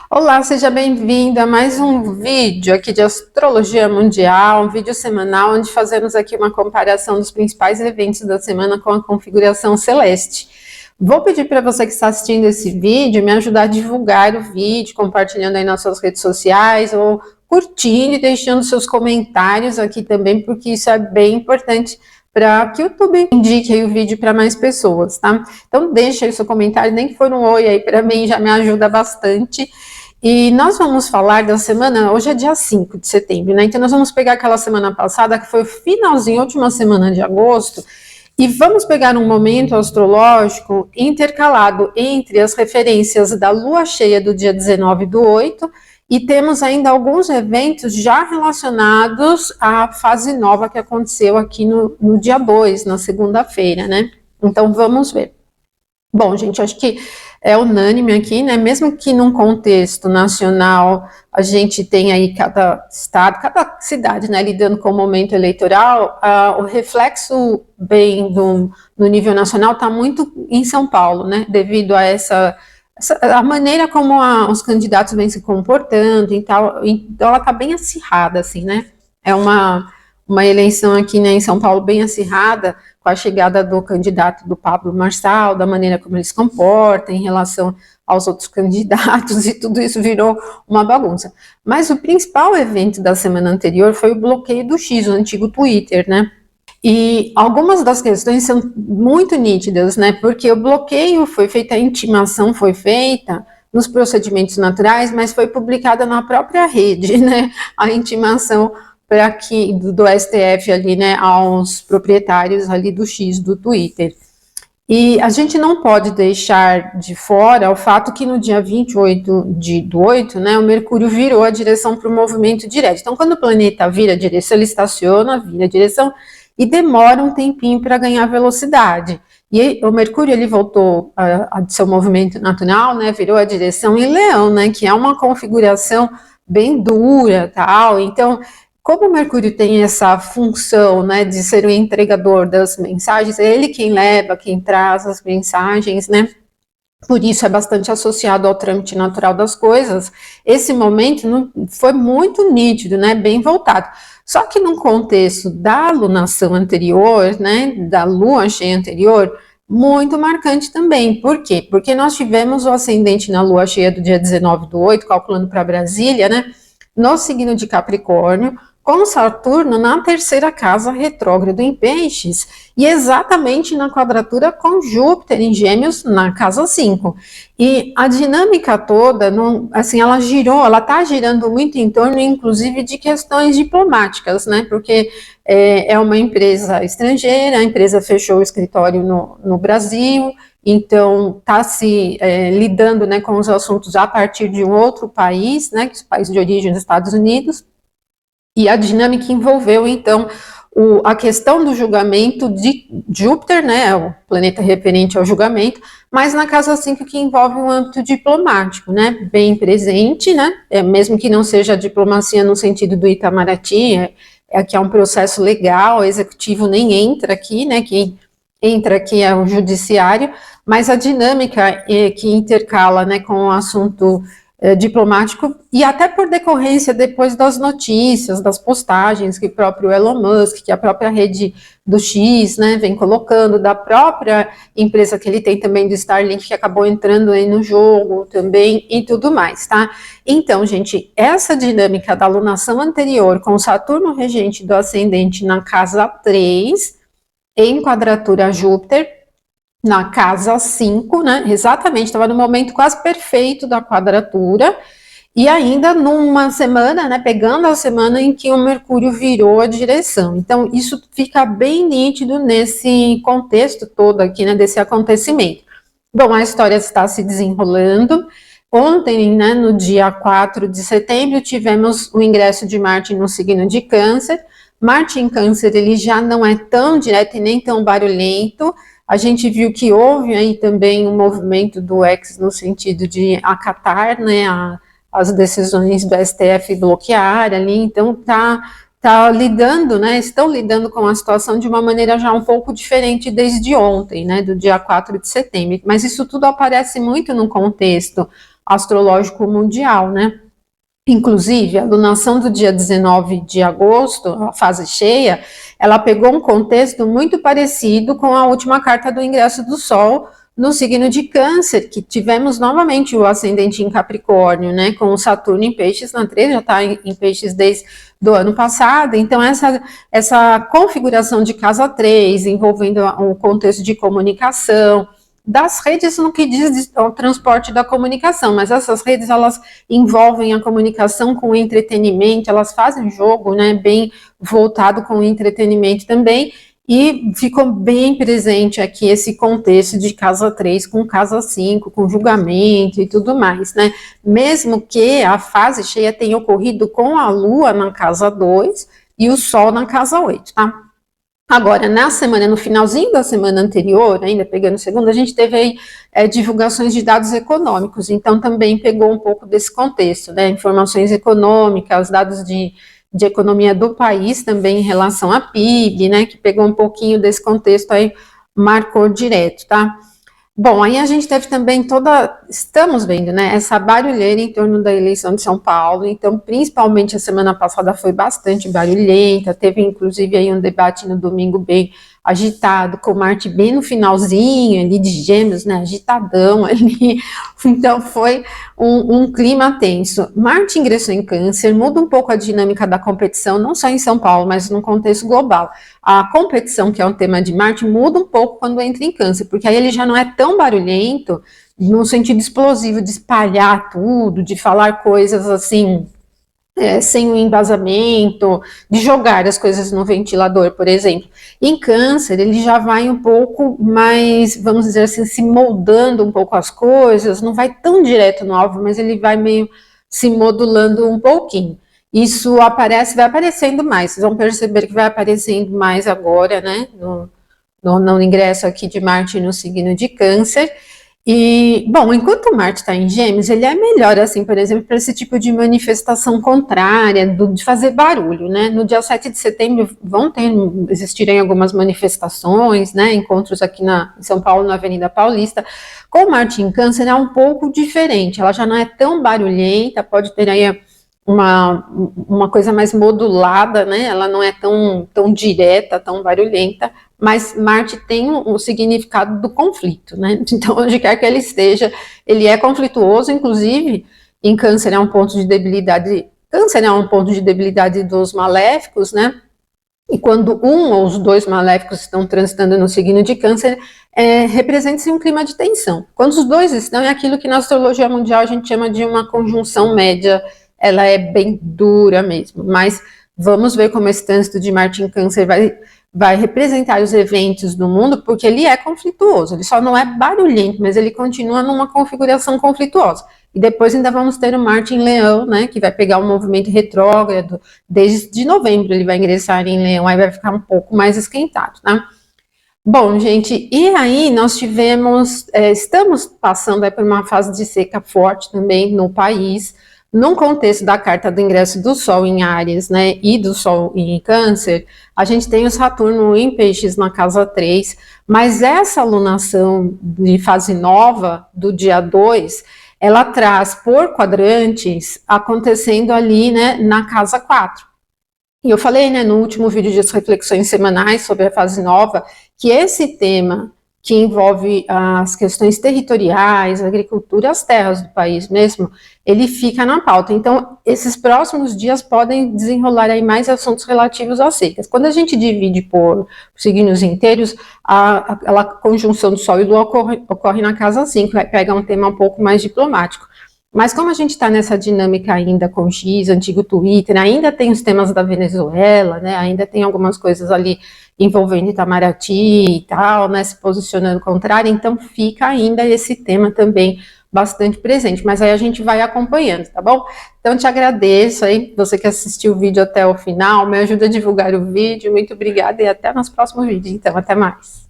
Olá, seja bem-vindo a mais um vídeo aqui de Astrologia Mundial, um vídeo semanal onde fazemos aqui uma comparação dos principais eventos da semana com a configuração celeste. Vou pedir para você que está assistindo esse vídeo me ajudar a divulgar o vídeo, compartilhando aí nas suas redes sociais ou curtindo e deixando seus comentários aqui também, porque isso é bem importante para que o YouTube indique aí o vídeo para mais pessoas, tá? Então deixa aí o seu comentário, nem que for um oi aí para mim, já me ajuda bastante. E nós vamos falar da semana, hoje é dia 5 de setembro, né? Então nós vamos pegar aquela semana passada, que foi o finalzinho, última semana de agosto, e vamos pegar um momento astrológico intercalado entre as referências da lua cheia do dia 19/8, e temos ainda alguns eventos já relacionados à fase nova que aconteceu aqui no dia 2, na segunda-feira, né? Então vamos ver. Bom, gente, acho que é unânime aqui, né? Mesmo que num contexto nacional a gente tem aí cada estado, cada cidade, né, lidando com o momento eleitoral, o reflexo bem no nível nacional está muito em São Paulo, né? Devido a a maneira como os candidatos vêm se comportando e tal, então ela está bem acirrada, assim, né? É uma eleição aqui, né, em São Paulo bem acirrada, com a chegada do candidato do Pablo Marçal, da maneira como ele se comporta em relação aos outros candidatos, e tudo isso virou uma bagunça. Mas o principal evento da semana anterior foi o bloqueio do X, o antigo Twitter, né? E algumas das questões são muito nítidas, né? Porque o bloqueio foi feita, a intimação foi feita nos procedimentos naturais, mas foi publicada na própria rede, né? A intimação para que do STF ali, né, aos proprietários ali do X do Twitter. E a gente não pode deixar de fora o fato que no dia 28/8, né, o Mercúrio virou a direção para o movimento direto. Então, quando o planeta vira a direção, ele estaciona, vira a direção e demora um tempinho para ganhar velocidade. E o Mercúrio, ele voltou a seu movimento natural, né, virou a direção em Leão, né, que é uma configuração bem dura, tal. Então, como o Mercúrio tem essa função, né, de ser o entregador das mensagens, é ele quem leva, quem traz as mensagens, né? Por isso é bastante associado ao trâmite natural das coisas. Esse momento foi muito nítido, né, bem voltado. Só que no contexto da lunação anterior, né, da lua cheia anterior, muito marcante também. Por quê? Porque nós tivemos o ascendente na lua cheia do dia 19/8, calculando para Brasília, né, no signo de Capricórnio, com Saturno na terceira casa retrógrado em Peixes, e exatamente na quadratura com Júpiter em Gêmeos na casa 5. E a dinâmica toda, assim, ela está girando muito em torno, inclusive, de questões diplomáticas, né? Porque é uma empresa estrangeira, a empresa fechou o escritório no Brasil, então está se lidando, né, com os assuntos a partir de um outro país, né, que é o país de origem dos Estados Unidos. E a dinâmica envolveu, então, a questão do julgamento de Júpiter, né, o planeta referente ao julgamento, mas na casa 5 que envolve um âmbito diplomático, né, bem presente, né, mesmo que não seja a diplomacia no sentido do Itamaraty, aqui é um processo legal, o executivo nem entra aqui, né, quem entra aqui é o judiciário, mas a dinâmica que intercala, né, com o assunto diplomático, e até por decorrência depois das notícias, das postagens que o próprio Elon Musk, que a própria rede do X, né, vem colocando, da própria empresa que ele tem também do Starlink, que acabou entrando aí no jogo também, e tudo mais, tá? Então, gente, essa dinâmica da alunação anterior, com Saturno regente do ascendente na casa 3, em quadratura a Júpiter, na casa 5, né, exatamente, estava no momento quase perfeito da quadratura, e ainda numa semana, né, pegando a semana em que o Mercúrio virou a direção. Então, isso fica bem nítido nesse contexto todo aqui, né, desse acontecimento. Bom, a história está se desenrolando. Ontem, né, no dia 4 de setembro, tivemos o ingresso de Marte no signo de Câncer. Marte em Câncer, ele já não é tão direto e nem tão barulhento. A gente viu que houve aí também um movimento do X no sentido de acatar, né, as decisões do STF bloquear ali, então tá lidando, né, estão lidando com a situação de uma maneira já um pouco diferente desde ontem, né, do dia 4 de setembro, mas isso tudo aparece muito no contexto astrológico mundial, né? Inclusive, a lunação do dia 19 de agosto, a fase cheia, ela pegou um contexto muito parecido com a última carta do ingresso do Sol no signo de Câncer, que tivemos novamente o ascendente em Capricórnio, né, com o Saturno em Peixes na 3, já está em Peixes desde do ano passado. Então, essa configuração de casa 3, envolvendo o contexto de comunicação, das redes no que diz ao transporte da comunicação, mas essas redes, elas envolvem a comunicação com o entretenimento, elas fazem jogo, né, bem voltado com o entretenimento também, e ficou bem presente aqui esse contexto de casa 3 com casa 5, com julgamento e tudo mais, né, mesmo que a fase cheia tenha ocorrido com a Lua na casa 2 e o Sol na casa 8, tá? Agora, na semana, no finalzinho da semana anterior, ainda pegando segunda, a gente teve aí divulgações de dados econômicos, então também pegou um pouco desse contexto, né, informações econômicas, dados de economia do país também em relação à PIB, né, que pegou um pouquinho desse contexto aí, marcou direto, tá? Bom, aí a gente teve também estamos vendo, né, essa barulheira em torno da eleição de São Paulo, então, principalmente a semana passada foi bastante barulhenta, teve inclusive aí um debate no domingo bem agitado, com Marte bem no finalzinho ali de Gêmeos, né, agitadão ali, então foi um clima tenso. Marte ingressou em Câncer, muda um pouco a dinâmica da competição, não só em São Paulo, mas no contexto global. A competição, que é um tema de Marte, muda um pouco quando entra em Câncer, porque aí ele já não é tão barulhento, no sentido explosivo de espalhar tudo, de falar coisas assim, sem um embasamento, de jogar as coisas no ventilador, por exemplo. Em Câncer, ele já vai um pouco mais, vamos dizer assim, se moldando um pouco as coisas, não vai tão direto no alvo, mas ele vai meio se modulando um pouquinho. Isso vai aparecendo mais, vocês vão perceber que vai aparecendo mais agora, né, no ingresso aqui de Marte no signo de Câncer. E, bom, enquanto Marte está em Gêmeos, ele é melhor, assim, por exemplo, para esse tipo de manifestação contrária, de fazer barulho, né? No dia 7 de setembro existirem algumas manifestações, né? Encontros aqui em São Paulo, na Avenida Paulista. Com Marte em Câncer é um pouco diferente, ela já não é tão barulhenta, pode ter aí uma coisa mais modulada, né? Ela não é tão direta, tão barulhenta, mas Marte tem o significado do conflito, né? Então, onde quer que ele esteja, ele é conflituoso, inclusive, em Câncer é um ponto de debilidade, Câncer é um ponto de debilidade dos maléficos, né? E quando um ou os dois maléficos estão transitando no signo de Câncer, representa-se um clima de tensão. Quando os dois estão, é aquilo que na astrologia mundial a gente chama de uma conjunção média, ela é bem dura mesmo, mas vamos ver como esse trânsito de Marte em Câncer vai representar os eventos do mundo, porque ele é conflituoso, ele só não é barulhento, mas ele continua numa configuração conflituosa. E depois ainda vamos ter o Marte em Leão, né, que vai pegar um movimento retrógrado, desde novembro ele vai ingressar em Leão, aí vai ficar um pouco mais esquentado, tá? Bom, gente, e aí nós estamos passando por uma fase de seca forte também no país, num contexto da carta do ingresso do Sol em Áries, né, e do Sol em Câncer, a gente tem o Saturno em Peixes na casa 3, mas essa alunação de fase nova do dia 2, ela traz por quadrantes acontecendo ali, né, na casa 4. E eu falei, né, no último vídeo de reflexões semanais sobre a fase nova, que esse tema que envolve as questões territoriais, a agricultura, as terras do país mesmo, ele fica na pauta. Então, esses próximos dias podem desenrolar aí mais assuntos relativos às secas. Quando a gente divide por signos inteiros, aquela conjunção do Sol e Lua ocorre na casa 5, vai pegar um tema um pouco mais diplomático. Mas como a gente está nessa dinâmica ainda com X, antigo Twitter, ainda tem os temas da Venezuela, né, ainda tem algumas coisas ali envolvendo Itamaraty e tal, né, se posicionando contrário, então fica ainda esse tema também bastante presente, mas aí a gente vai acompanhando, tá bom? Então te agradeço aí, você que assistiu o vídeo até o final, me ajuda a divulgar o vídeo, muito obrigada e até nos próximos vídeos, então até mais.